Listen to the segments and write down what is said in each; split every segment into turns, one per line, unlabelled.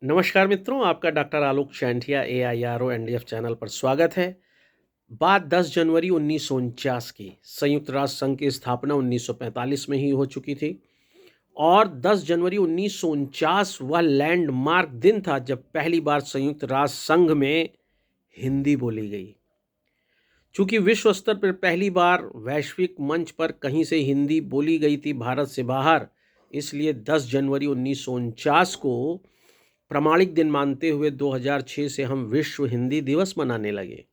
नमस्कार मित्रों, आपका डॉक्टर आलोक शैंठिया AIRO NDF चैनल पर स्वागत है। बात 10 जनवरी 1949 की। संयुक्त राष्ट्र संघ की स्थापना 1945 में ही हो चुकी थी और 10 जनवरी 1949 वह लैंडमार्क दिन था जब पहली बार संयुक्त राष्ट्र संघ में हिंदी बोली गई। चूंकि विश्व स्तर पर पहली बार वैश्विक मंच पर कहीं से हिंदी बोली गई थी भारत से बाहर, इसलिए 10 जनवरी 1949 को प्रामाणिक दिन मानते हुए 2006 से हम विश्व हिंदी दिवस मनाने लगे।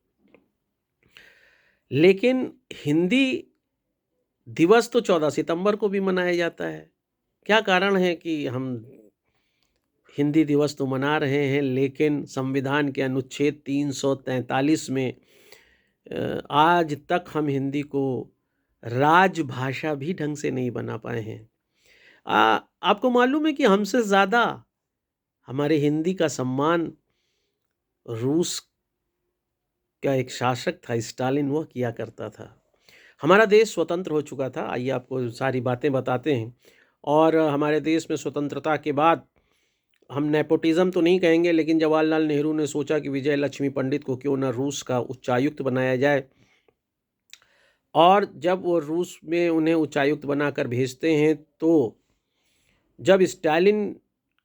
लेकिन हिंदी दिवस तो 14 सितंबर को भी मनाया जाता है। क्या कारण है कि हम हिंदी दिवस तो मना रहे हैं, लेकिन संविधान के अनुच्छेद 343 में आज तक हम हिंदी को राजभाषा भी ढंग से नहीं बना पाए हैं। आपको मालूम है कि हमसे ज़्यादा हमारे हिंदी का सम्मान रूस का एक शासक था, स्टालिन, वह किया करता था। हमारा देश स्वतंत्र हो चुका था। आइए आपको सारी बातें बताते हैं। और हमारे देश में स्वतंत्रता के बाद हम नेपोटिज्म तो नहीं कहेंगे, लेकिन जवाहरलाल नेहरू ने सोचा कि विजय लक्ष्मी पंडित को क्यों ना रूस का उच्चायुक्त बनाया जाए। और जब वो रूस में उन्हें उच्चायुक्त बनाकर भेजते हैं, तो जब स्टालिन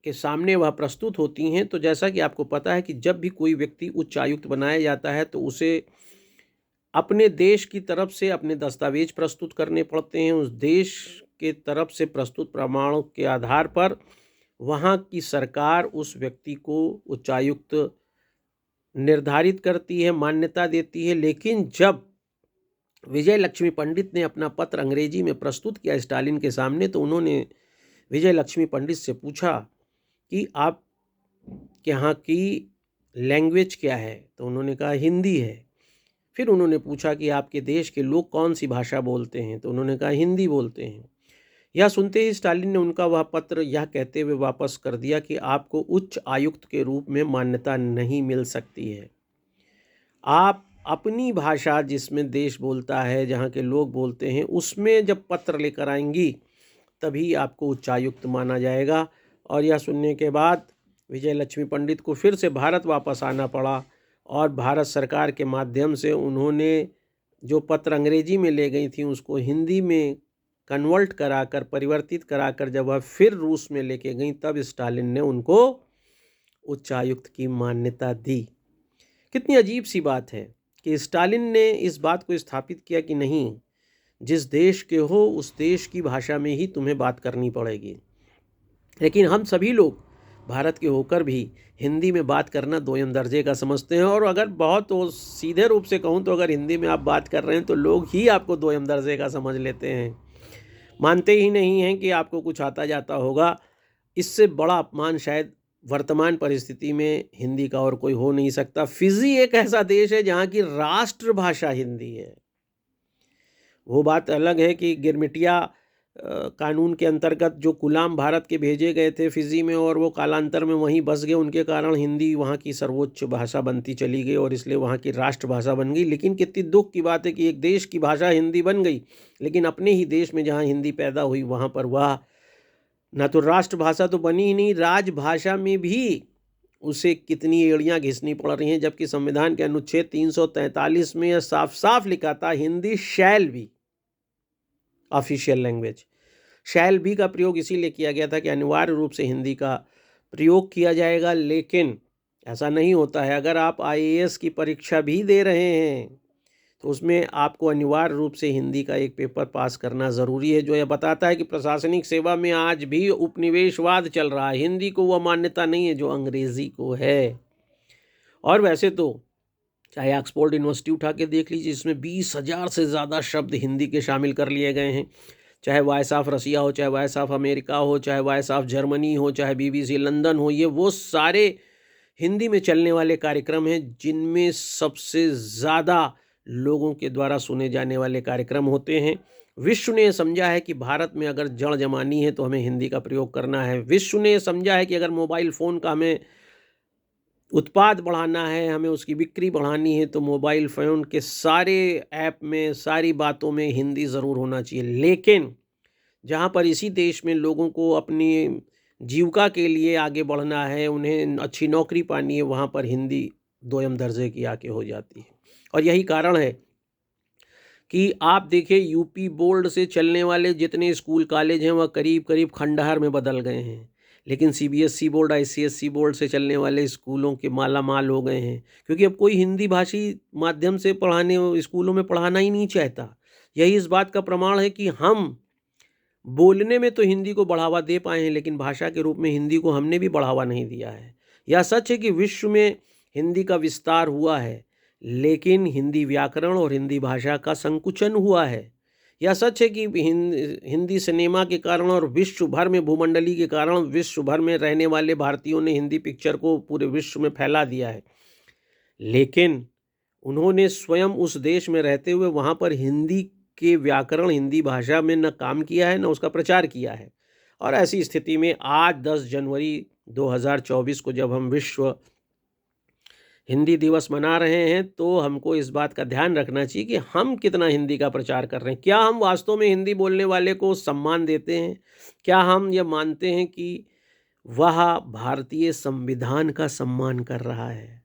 के सामने वह प्रस्तुत होती हैं, तो जैसा कि आपको पता है कि जब भी कोई व्यक्ति उच्चायुक्त बनाया जाता है तो उसे अपने देश की तरफ से अपने दस्तावेज प्रस्तुत करने पड़ते हैं। उस देश के तरफ से प्रस्तुत प्रमाणों के आधार पर वहाँ की सरकार उस व्यक्ति को उच्चायुक्त निर्धारित करती है, मान्यता देती है। लेकिन जब विजय लक्ष्मी पंडित ने अपना पत्र अंग्रेजी में प्रस्तुत किया स्टालिन के सामने, तो उन्होंने विजय लक्ष्मी पंडित से पूछा कि आप के यहाँ की लैंग्वेज क्या है, तो उन्होंने कहा हिंदी है। फिर उन्होंने पूछा कि आपके देश के लोग कौन सी भाषा बोलते हैं, तो उन्होंने कहा हिंदी बोलते हैं। यह सुनते ही स्टालिन ने उनका वह पत्र यह कहते हुए वापस कर दिया कि आपको उच्च आयुक्त के रूप में मान्यता नहीं मिल सकती है। आप अपनी भाषा जिसमें देश बोलता है, जहाँ के लोग बोलते हैं, उसमें जब पत्र लेकर आएंगी तभी आपको उच्चायुक्त माना जाएगा। और यह सुनने के बाद विजय लक्ष्मी पंडित को फिर से भारत वापस आना पड़ा और भारत सरकार के माध्यम से उन्होंने जो पत्र अंग्रेजी में ले गई थी उसको हिंदी में कन्वर्ट कराकर, परिवर्तित कराकर जब वह फिर रूस में लेके गई, तब स्टालिन ने उनको उच्चायुक्त की मान्यता दी। कितनी अजीब सी बात है कि स्टालिन ने इस बात को स्थापित किया कि नहीं, जिस देश के हो उस देश की भाषा में ही तुम्हें बात करनी पड़ेगी। लेकिन हम सभी लोग भारत के होकर भी हिंदी में बात करना दोयम दर्जे का समझते हैं। और अगर बहुत सीधे रूप से कहूँ तो अगर हिंदी में आप बात कर रहे हैं तो लोग ही आपको दोयम दर्जे का समझ लेते हैं, मानते ही नहीं हैं कि आपको कुछ आता जाता होगा। इससे बड़ा अपमान शायद वर्तमान परिस्थिति में हिंदी का और कोई हो नहीं सकता। फिजी एक ऐसा देश है जहाँ की राष्ट्रभाषा हिंदी है। वो बात अलग है कि गिरमिटिया कानून के अंतर्गत जो गुलाम भारत के भेजे गए थे फिजी में और वो कालांतर में वहीं बस गए, उनके कारण हिंदी वहाँ की सर्वोच्च भाषा बनती चली गई और इसलिए वहाँ की राष्ट्रभाषा बन गई। लेकिन कितनी दुख की बात है कि एक देश की भाषा हिंदी बन गई, लेकिन अपने ही देश में जहाँ हिंदी पैदा हुई वहाँ पर वह न तो राष्ट्रभाषा तो बनी ही नहीं, राजभाषा में भी उसे कितनी एड़ियाँ घिसनी पड़ रही हैं। जबकि संविधान के अनुच्छेद 343 में यह साफ साफ लिखा था Hindi shall be official language. Shall be का प्रयोग इसीलिए किया गया था कि अनिवार्य रूप से हिंदी का प्रयोग किया जाएगा। लेकिन ऐसा नहीं होता है। अगर आप IAS की परीक्षा भी दे रहे हैं तो उसमें आपको अनिवार्य रूप से हिंदी का एक पेपर पास करना ज़रूरी है, जो यह बताता है कि प्रशासनिक सेवा में आज भी उपनिवेशवाद चल रहा है। हिंदी को वह मान्यता नहीं है जो अंग्रेज़ी को है। और वैसे तो चाहे ऑक्सफोर्ड यूनिवर्सिटी उठा के देख लीजिए, इसमें 20,000 से ज़्यादा शब्द हिंदी के शामिल कर लिए गए हैं। चाहे वॉइस ऑफ रसिया हो, चाहे वॉइस ऑफ अमेरिका हो, चाहे वॉइस ऑफ जर्मनी हो, चाहे BBC लंदन हो, ये वो सारे हिंदी में चलने वाले कार्यक्रम हैं जिनमें सबसे ज़्यादा लोगों के द्वारा सुने जाने वाले कार्यक्रम होते हैं। विश्व ने समझा है कि भारत में अगर जड़ जमानी है तो हमें हिंदी का प्रयोग करना है। विश्व ने समझा है कि अगर मोबाइल फ़ोन का हमें उत्पाद बढ़ाना है, हमें उसकी बिक्री बढ़ानी है, तो मोबाइल फ़ोन के सारे ऐप में, सारी बातों में हिंदी ज़रूर होना चाहिए। लेकिन जहाँ पर इसी देश में लोगों को अपनी जीविका के लिए आगे बढ़ना है, उन्हें अच्छी नौकरी पानी है, वहाँ पर हिंदी दोयम दर्जे की आके हो जाती है। और यही कारण है कि आप देखिए यूपी बोर्ड से चलने वाले जितने स्कूल कॉलेज हैं वह करीब करीब खंडहर में बदल गए हैं, लेकिन सीबीएसई बोर्ड आईसीएसई बोर्ड से चलने वाले स्कूलों के माला माल हो गए हैं, क्योंकि अब कोई हिंदी भाषी माध्यम से पढ़ाने स्कूलों में पढ़ाना ही नहीं चाहता। यही इस बात का प्रमाण है कि हम बोलने में तो हिंदी को बढ़ावा दे पाए हैं, लेकिन भाषा के रूप में हिंदी को हमने भी बढ़ावा नहीं दिया है। यह सच है कि विश्व में हिंदी का विस्तार हुआ है, लेकिन हिंदी व्याकरण और हिंदी भाषा का संकुचन हुआ है। यह सच है कि हिंदी सिनेमा के कारण और विश्व भर में भूमंडली के कारण विश्व भर में रहने वाले भारतीयों ने हिंदी पिक्चर को पूरे विश्व में फैला दिया है, लेकिन उन्होंने स्वयं उस देश में रहते हुए वहाँ पर हिंदी के व्याकरण, हिंदी भाषा में न काम किया है, न उसका प्रचार किया है। और ऐसी स्थिति में आज 10 जनवरी 2024 को जब हम विश्व हिंदी दिवस मना रहे हैं, तो हमको इस बात का ध्यान रखना चाहिए कि हम कितना हिंदी का प्रचार कर रहे हैं। क्या हम वास्तव में हिंदी बोलने वाले को सम्मान देते हैं? क्या हम यह मानते हैं कि वह भारतीय संविधान का सम्मान कर रहा है?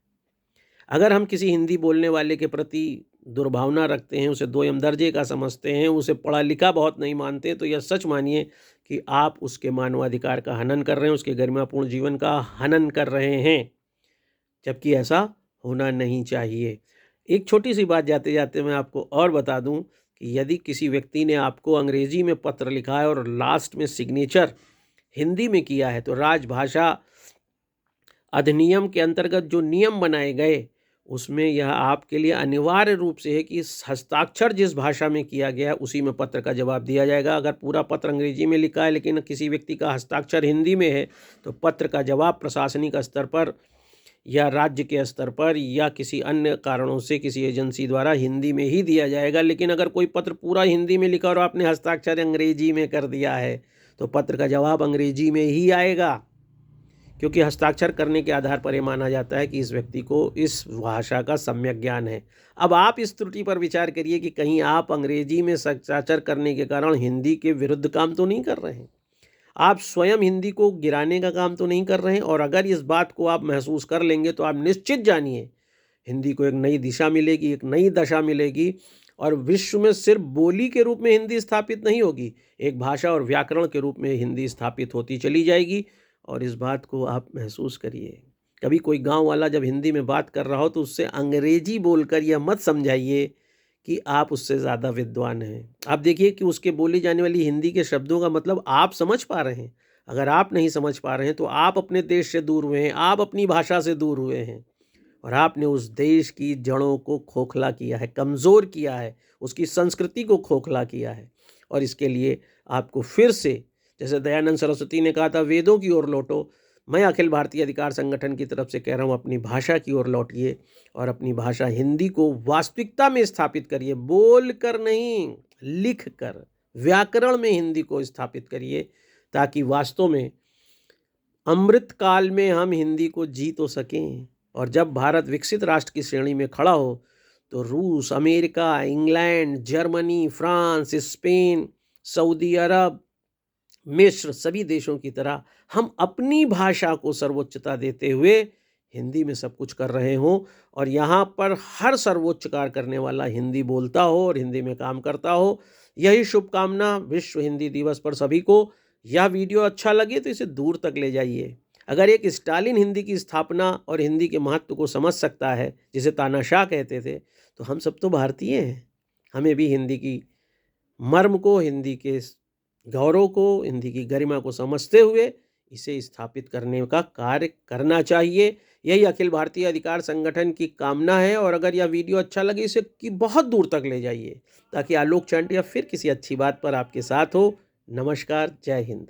अगर हम किसी हिंदी बोलने वाले के प्रति दुर्भावना रखते हैं, उसे दोयम दर्जे का समझते हैं, उसे पढ़ा लिखा बहुत नहीं मानते, तो यह सच मानिए कि आप उसके मानवाधिकार का हनन कर रहे हैं, उसके गरिमापूर्ण जीवन का हनन कर रहे हैं, जबकि ऐसा होना नहीं चाहिए। एक छोटी सी बात जाते जाते मैं आपको और बता दूं कि यदि किसी व्यक्ति ने आपको अंग्रेजी में पत्र लिखा है और लास्ट में सिग्नेचर हिंदी में किया है, तो राजभाषा अधिनियम के अंतर्गत जो नियम बनाए गए उसमें यह आपके लिए अनिवार्य रूप से है कि हस्ताक्षर जिस भाषा में किया गया उसी में पत्र का जवाब दिया जाएगा। अगर पूरा पत्र अंग्रेजी में लिखा है लेकिन किसी व्यक्ति का हस्ताक्षर हिंदी में है, तो पत्र का जवाब प्रशासनिक स्तर पर या राज्य के स्तर पर या किसी अन्य कारणों से किसी एजेंसी द्वारा हिंदी में ही दिया जाएगा। लेकिन अगर कोई पत्र पूरा हिंदी में लिखा और आपने हस्ताक्षर अंग्रेजी में कर दिया है, तो पत्र का जवाब अंग्रेजी में ही आएगा, क्योंकि हस्ताक्षर करने के आधार पर यह माना जाता है कि इस व्यक्ति को इस भाषा का सम्यक ज्ञान है। अब आप इस त्रुटि पर विचार करिए कि कहीं आप अंग्रेजी में हस्ताक्षर करने के कारण हिंदी के विरुद्ध काम तो नहीं कर रहे हैं, आप स्वयं हिंदी को गिराने का काम तो नहीं कर रहे हैं। और अगर इस बात को आप महसूस कर लेंगे तो आप निश्चित जानिए हिंदी को एक नई दिशा मिलेगी, एक नई दशा मिलेगी, और विश्व में सिर्फ बोली के रूप में हिंदी स्थापित नहीं होगी, एक भाषा और व्याकरण के रूप में हिंदी स्थापित होती चली जाएगी। और इस बात को आप महसूस करिए। कभी कोई गांव वाला जब हिंदी में बात कर रहा हो तो उससे अंग्रेजी बोलकर यह मत समझाइए कि आप उससे ज़्यादा विद्वान हैं। आप देखिए कि उसके बोली जाने वाली हिंदी के शब्दों का मतलब आप समझ पा रहे हैं। अगर आप नहीं समझ पा रहे हैं तो आप अपने देश से दूर हुए हैं, आप अपनी भाषा से दूर हुए हैं, और आपने उस देश की जड़ों को खोखला किया है, कमज़ोर किया है, उसकी संस्कृति को खोखला किया है। और इसके लिए आपको फिर से, जैसे दयानंद सरस्वती ने कहा था, वेदों की ओर लौटो। मैं अखिल भारतीय अधिकार संगठन की तरफ से कह रहा हूँ, अपनी भाषा की ओर लौटिए और अपनी भाषा हिंदी को वास्तविकता में स्थापित करिए। बोल कर नहीं, लिख कर, व्याकरण में हिंदी को स्थापित करिए, ताकि वास्तव में अमृत काल में हम हिंदी को जी तो सकें। और जब भारत विकसित राष्ट्र की श्रेणी में खड़ा हो तो रूस, America, England, Germany, France, Spain, सऊदी अरब, मिस्र, सभी देशों की तरह हम अपनी भाषा को सर्वोच्चता देते हुए हिंदी में सब कुछ कर रहे हों, और यहाँ पर हर सर्वोच्च कार्य करने वाला हिंदी बोलता हो और हिंदी में काम करता हो। यही शुभकामना विश्व हिंदी दिवस पर सभी को। यह वीडियो अच्छा लगे तो इसे दूर तक ले जाइए। अगर एक स्टालिन हिंदी की स्थापना और हिंदी के महत्व को समझ सकता है, जिसे तानाशाह कहते थे, तो हम सब तो भारतीय हैं। हमें भी हिंदी की मर्म को, हिंदी के गौरव को, हिंदी की गरिमा को समझते हुए इसे स्थापित करने का कार्य करना चाहिए। यही अखिल भारतीय अधिकार संगठन की कामना है। और अगर यह वीडियो अच्छा लगे इसे कि बहुत दूर तक ले जाइए, ताकि आलोक चांटिया फिर किसी अच्छी बात पर आपके साथ हो। नमस्कार, जय हिंद।